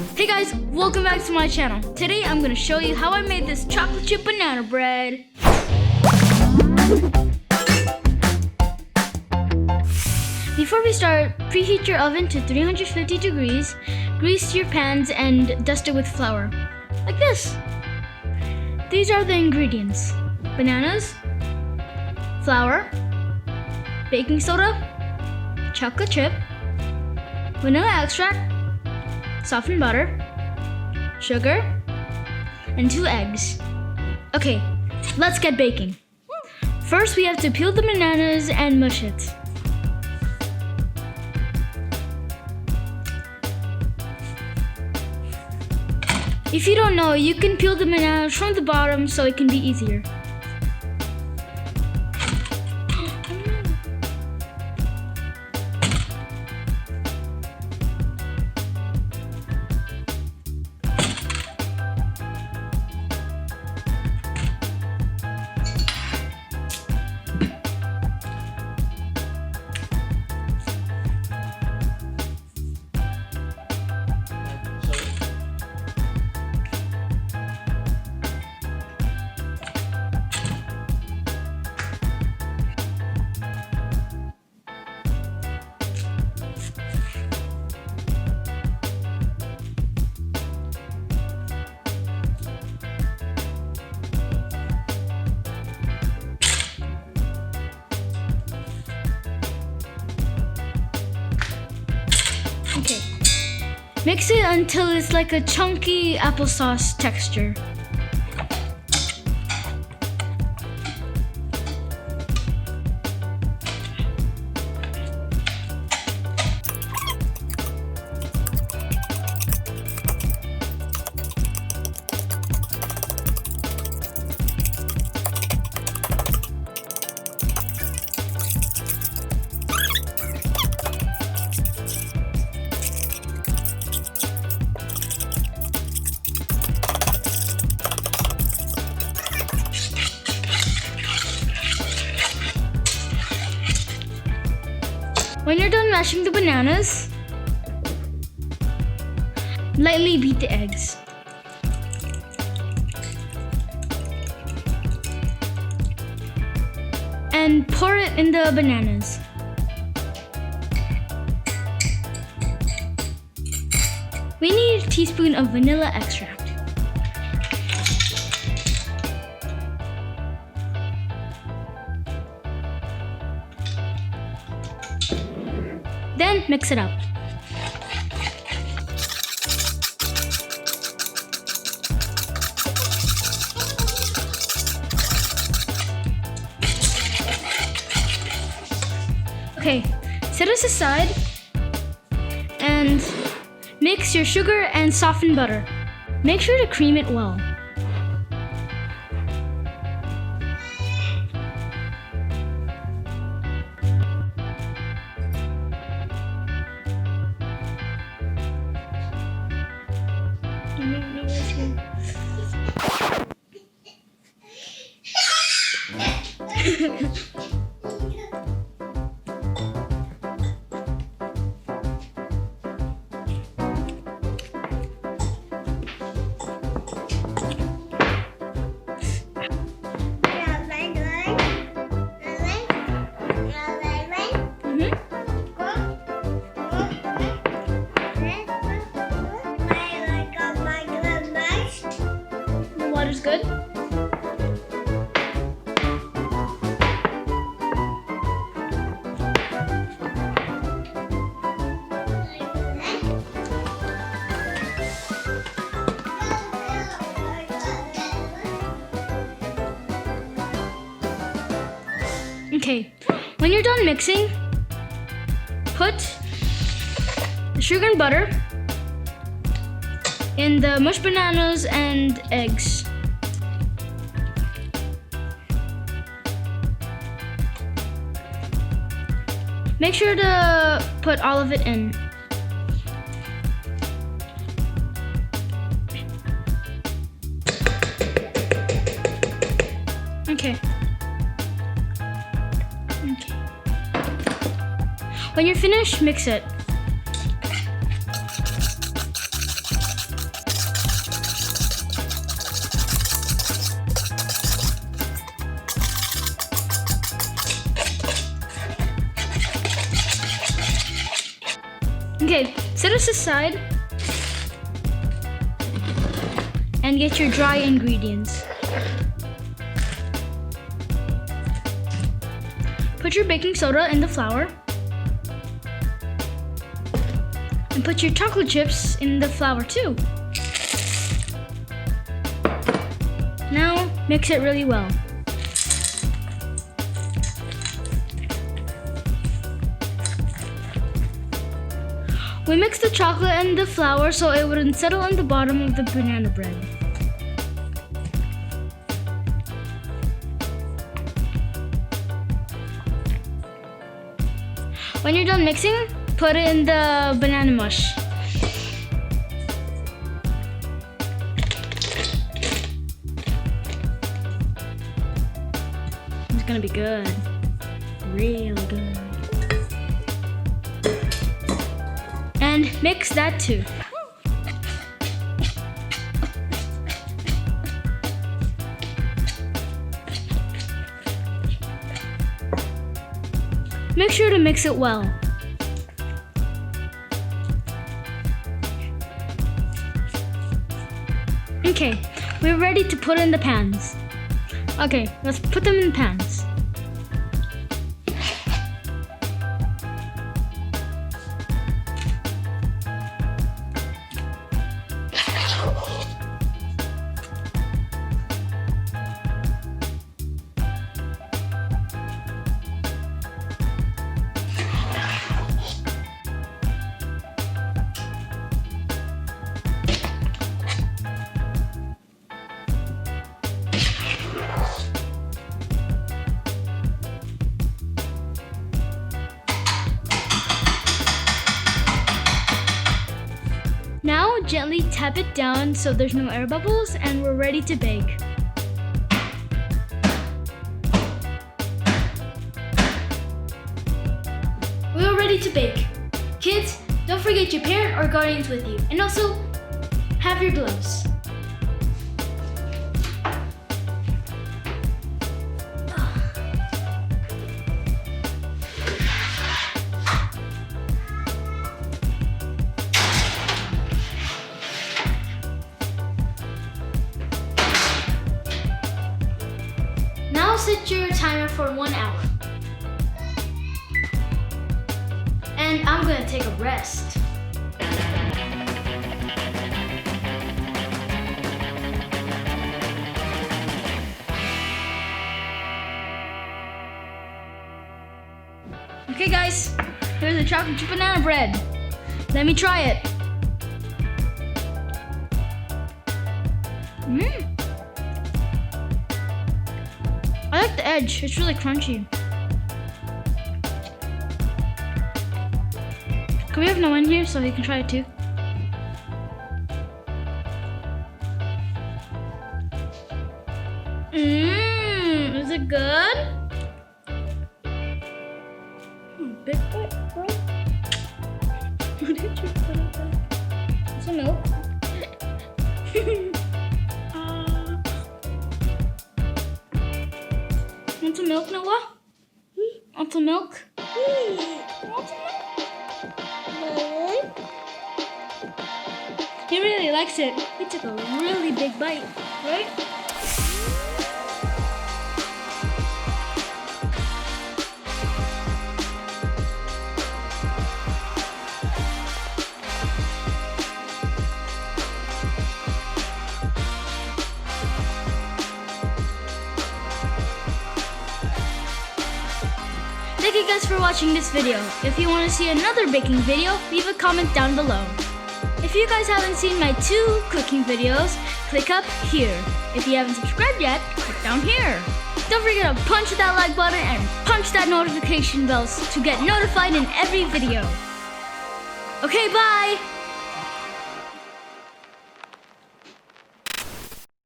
Hey guys, welcome back to my channel. Today I'm going to show you how I made this chocolate chip banana bread. Before we start, preheat your oven to 350 degrees, grease your pans and dust it with flour, like this. These are the ingredients: bananas, flour, baking soda, chocolate chip, vanilla extract, softened butter, sugar, and 2 eggs. Okay, let's get baking. First, we have to peel the bananas and mush it. If you don't know, you can peel the bananas from the bottom so it can be easier. Okay, mix it until it's like a chunky applesauce texture. When you're done mashing the bananas, lightly beat the eggs. And pour it in the bananas. We need a teaspoon of vanilla extract. Then mix it up. Okay, set this aside and mix your sugar and softened butter. Make sure to cream it well. Water's good. Okay, when you're done mixing, put the sugar and butter in the mushed bananas and eggs. Make sure to put all of it in. Okay. When you're finished, mix it. Set this aside and get your dry ingredients. Put your baking soda in the flour and put your chocolate chips in the flour too. Now mix it really well. We mixed the chocolate and the flour so it wouldn't settle on the bottom of the banana bread. When you're done mixing, put it in the banana mush. It's gonna be good. Real good. And mix that too. Make sure to mix it well. Okay, we're ready to put in the pans. Okay, let's put them in pans. Now gently tap it down so there's no air bubbles and we're ready to bake. We are ready to bake. Kids, don't forget your parent or guardians with you, and also have your gloves. Now set your timer for 1 hour. And I'm gonna take a rest. Okay guys, here's the chocolate chip banana bread. Let me try it. I like the edge, it's really crunchy. Can we have Noah in here so he can try it too? Is it good? Big bite, bro. What did you put in there? Some milk. Want some milk, Noah? Want some milk? Want some milk? He really likes it. He took a really big bite, right? Thank you guys for watching this video. If you want to see another baking video, leave a comment down below. If you guys haven't seen my 2 cooking videos, click up here. If you haven't subscribed yet, click down here. Don't forget to punch that like button and punch that notification bell to get notified in every video. Okay, bye!